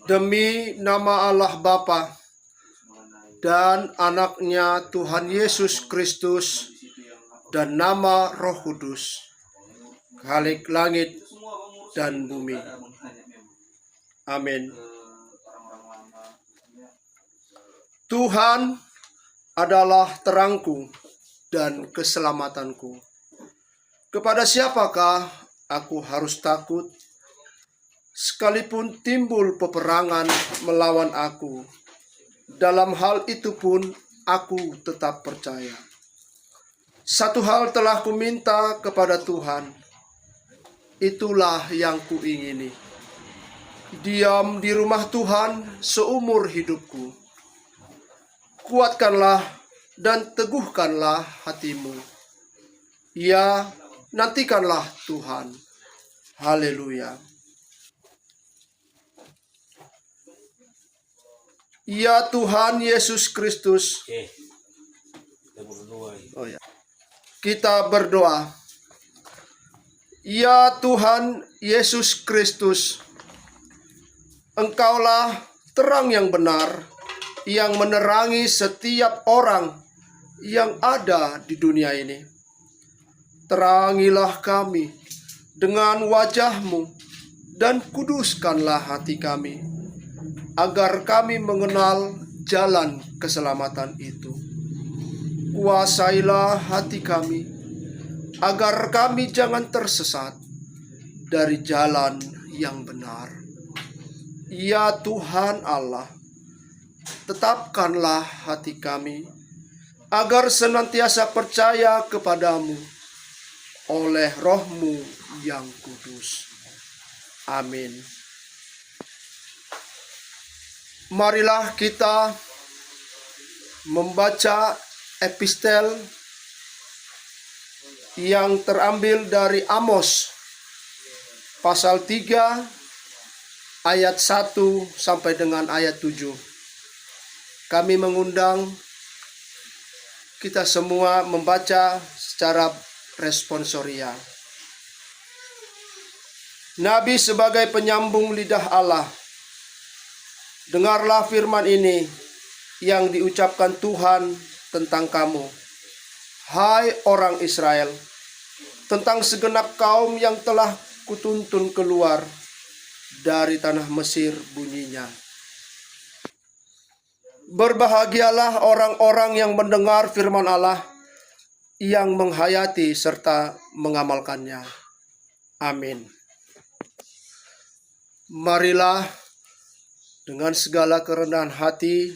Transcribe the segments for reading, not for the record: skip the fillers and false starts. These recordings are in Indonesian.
Demi nama Allah Bapa dan anaknya Tuhan Yesus Kristus dan nama Roh Kudus, Khalik langit dan bumi. Amin. Tuhan adalah terangku dan keselamatanku. Kepada siapakah aku harus takut? Sekalipun timbul peperangan melawan aku, dalam hal itu pun aku tetap percaya. Satu hal telah kuminta kepada Tuhan, itulah yang kuingini: diam di rumah Tuhan seumur hidupku. Kuatkanlah dan teguhkanlah hatimu. Ya, nantikanlah Tuhan. Haleluya. Ya Tuhan Yesus Kristus. Kita berdoa. Ya Tuhan Yesus Kristus, Engkaulah terang yang benar yang menerangi setiap orang yang ada di dunia ini. Terangilah kami dengan wajah-Mu dan kuduskanlah hati kami, agar kami mengenal jalan keselamatan itu. Kuasailah hati kami, agar kami jangan tersesat dari jalan yang benar. Ya Tuhan Allah, tetapkanlah hati kami, agar senantiasa percaya kepadamu oleh Roh-Mu yang kudus. Amin. Marilah kita membaca epistel yang terambil dari Amos pasal 3 ayat 1 sampai dengan ayat 7. Kami mengundang kita semua membaca secara responsoria. Nabi sebagai penyambung lidah Allah. Dengarlah firman ini yang diucapkan Tuhan tentang kamu, hai orang Israel, tentang segenap kaum yang telah kutuntun keluar dari tanah Mesir bunyinya. Berbahagialah orang-orang yang mendengar firman Allah, yang menghayati serta mengamalkannya. Amin. Marilah dengan segala kerendahan hati,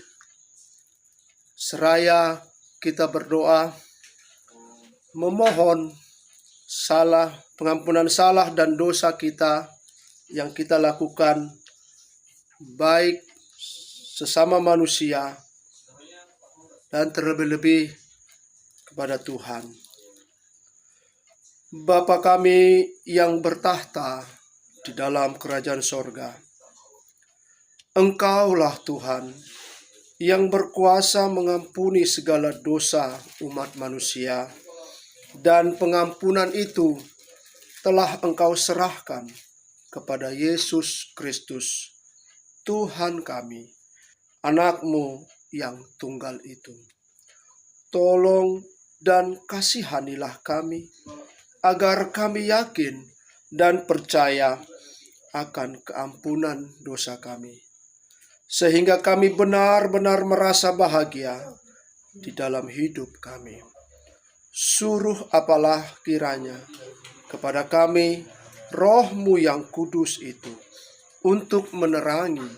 seraya kita berdoa, memohon pengampunan salah dan dosa kita yang kita lakukan, baik sesama manusia dan terlebih-lebih kepada Tuhan. Bapa kami yang bertahta di dalam kerajaan sorga, Engkaulah Tuhan yang berkuasa mengampuni segala dosa umat manusia, dan pengampunan itu telah Engkau serahkan kepada Yesus Kristus, Tuhan kami, Anak-Mu yang tunggal itu. Tolong dan kasihanilah kami, agar kami yakin dan percaya akan keampunan dosa kami, sehingga kami benar-benar merasa bahagia di dalam hidup kami. Suruh apalah kiranya kepada kami Roh-Mu yang kudus itu, untuk menerangi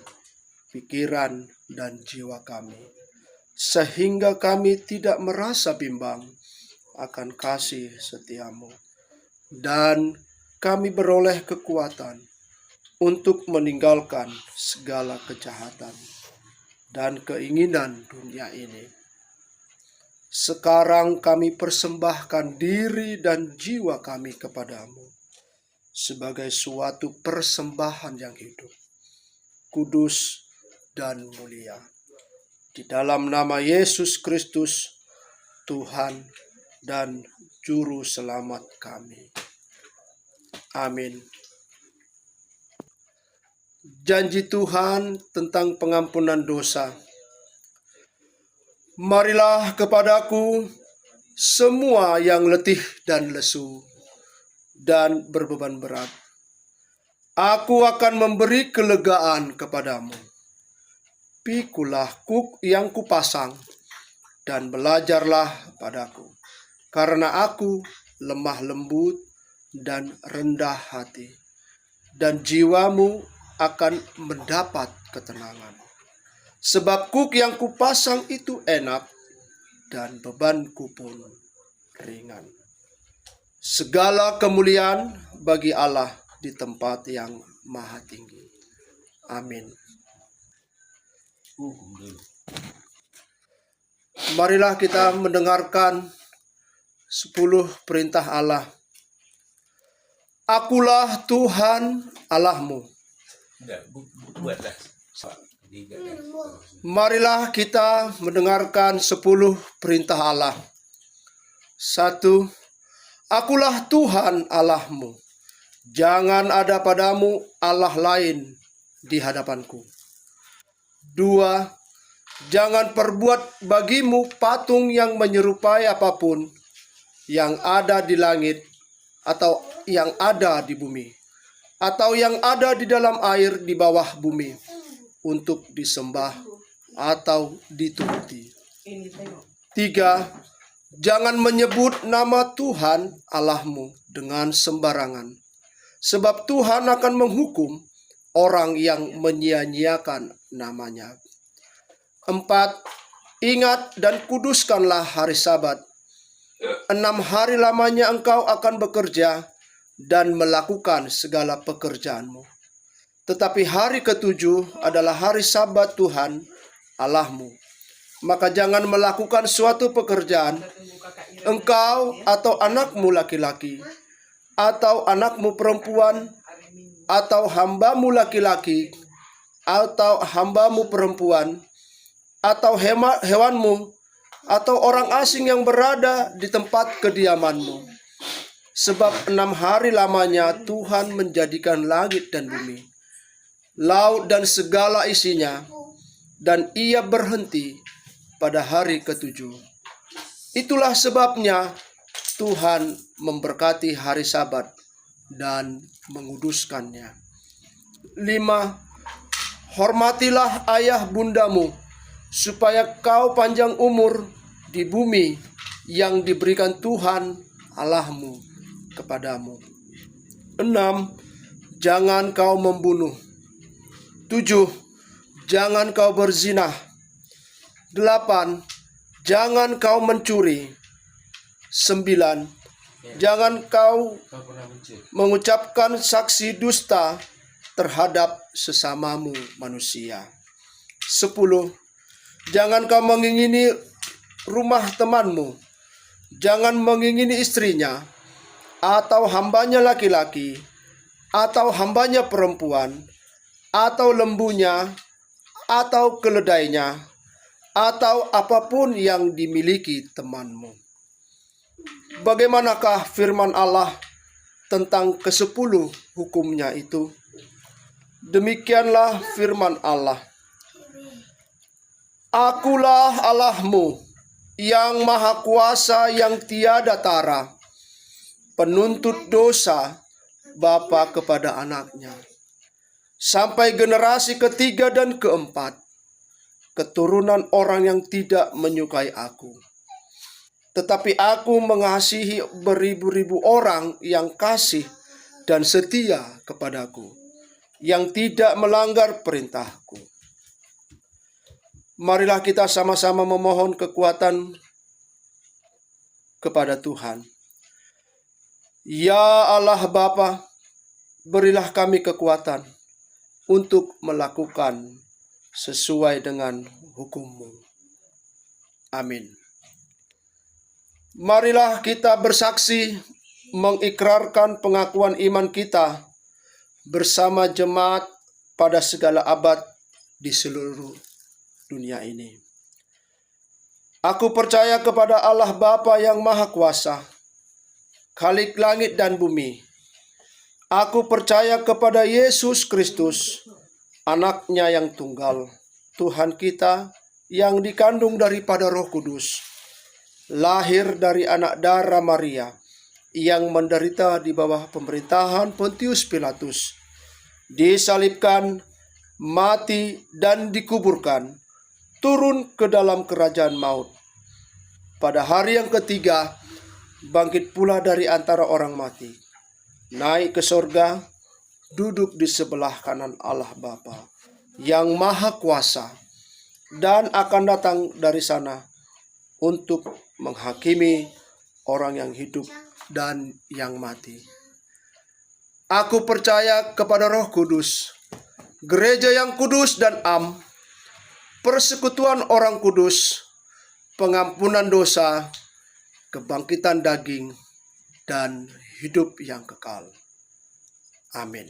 pikiran dan jiwa kami, sehingga kami tidak merasa bimbang akan kasih setia-Mu, dan kami beroleh kekuatan untuk meninggalkan segala kejahatan dan keinginan dunia ini. Sekarang kami persembahkan diri dan jiwa kami kepadamu sebagai suatu persembahan yang hidup, kudus, dan mulia. Di dalam nama Yesus Kristus, Tuhan dan Juru Selamat kami. Amin. janji Tuhan tentang pengampunan dosa. Marilah kepadaku semua yang letih dan lesu dan berbeban berat. Aku akan memberi kelegaan kepadamu. Pikulah kuk yang kupasang dan belajarlah padaku, karena aku lemah lembut dan rendah hati, dan jiwamu akan mendapat ketenangan. Sebab kuk yang kupasang itu enak, dan bebanku pun ringan. Segala kemuliaan bagi Allah di tempat yang maha tinggi. Amin. Marilah kita mendengarkan 10 perintah Allah. Akulah Tuhan Allahmu. Marilah kita mendengarkan 10 perintah Allah. 1. Akulah Tuhan Allahmu. Jangan ada padamu Allah lain di hadapanku. 2. Jangan perbuat bagimu patung yang menyerupai apapun yang ada di langit, atau yang ada di bumi, atau yang ada di dalam air di bawah bumi, untuk disembah atau dituruti. 3. Jangan menyebut nama Tuhan Allahmu dengan sembarangan, sebab Tuhan akan menghukum orang yang menyia-nyiakan namanya. 4. Ingat dan kuduskanlah hari Sabat. 6 hari lamanya engkau akan bekerja dan melakukan segala pekerjaanmu. Tetapi hari ke-7 adalah hari Sabat Tuhan Allahmu. Maka jangan melakukan suatu pekerjaan, engkau atau anakmu laki-laki, atau anakmu perempuan, atau hambamu laki-laki, atau hambamu perempuan, atau hewanmu, atau orang asing yang berada di tempat kediamanmu. Sebab 6 hari lamanya Tuhan menjadikan langit dan bumi, laut dan segala isinya, dan ia berhenti pada hari ke-7. Itulah sebabnya Tuhan memberkati hari Sabat dan menguduskannya. 5. Hormatilah ayah bundamu, supaya kau panjang umur di bumi yang diberikan Tuhan Allahmu kepadamu. 6. Jangan kau membunuh. 7. Jangan kau berzinah. 8. Jangan kau mencuri. 9. Jangan kau mengucapkan saksi dusta terhadap sesamamu manusia. 10. Jangan kau mengingini rumah temanmu. Jangan mengingini istrinya, atau hambanya laki-laki, atau hambanya perempuan, atau lembunya, atau keledainya, atau apapun yang dimiliki temanmu. Bagaimanakah firman Allah tentang ke-10 hukumnya itu? Demikianlah firman Allah. Akulah Allahmu yang maha kuasa, yang tiada tara, penuntut dosa bapa kepada anaknya, sampai generasi ke-3 dan ke-4, keturunan orang yang tidak menyukai aku. Tetapi aku mengasihi beribu-ribu orang yang kasih dan setia kepadaku, yang tidak melanggar perintahku. Marilah kita sama-sama memohon kekuatan kepada Tuhan. Ya Allah Bapa, berilah kami kekuatan untuk melakukan sesuai dengan hukum-Mu. Amin. Marilah kita bersaksi mengikrarkan pengakuan iman kita bersama jemaat pada segala abad di seluruh dunia ini. Aku percaya kepada Allah Bapa yang Maha Kuasa, Khalik langit dan bumi. Aku percaya kepada Yesus Kristus, Anaknya yang tunggal, Tuhan kita yang dikandung daripada Roh Kudus, lahir dari anak darah Maria, yang menderita di bawah pemerintahan Pontius Pilatus, disalibkan, mati, dan dikuburkan, turun ke dalam kerajaan maut. Pada hari yang ketiga, bangkit pula dari antara orang mati, naik ke sorga, duduk di sebelah kanan Allah Bapa yang Maha Kuasa, dan akan datang dari sana untuk menghakimi orang yang hidup dan yang mati. Aku percaya kepada Roh Kudus, gereja yang kudus dan am, persekutuan orang kudus, pengampunan dosa, kebangkitan daging, dan hidup yang kekal. Amin.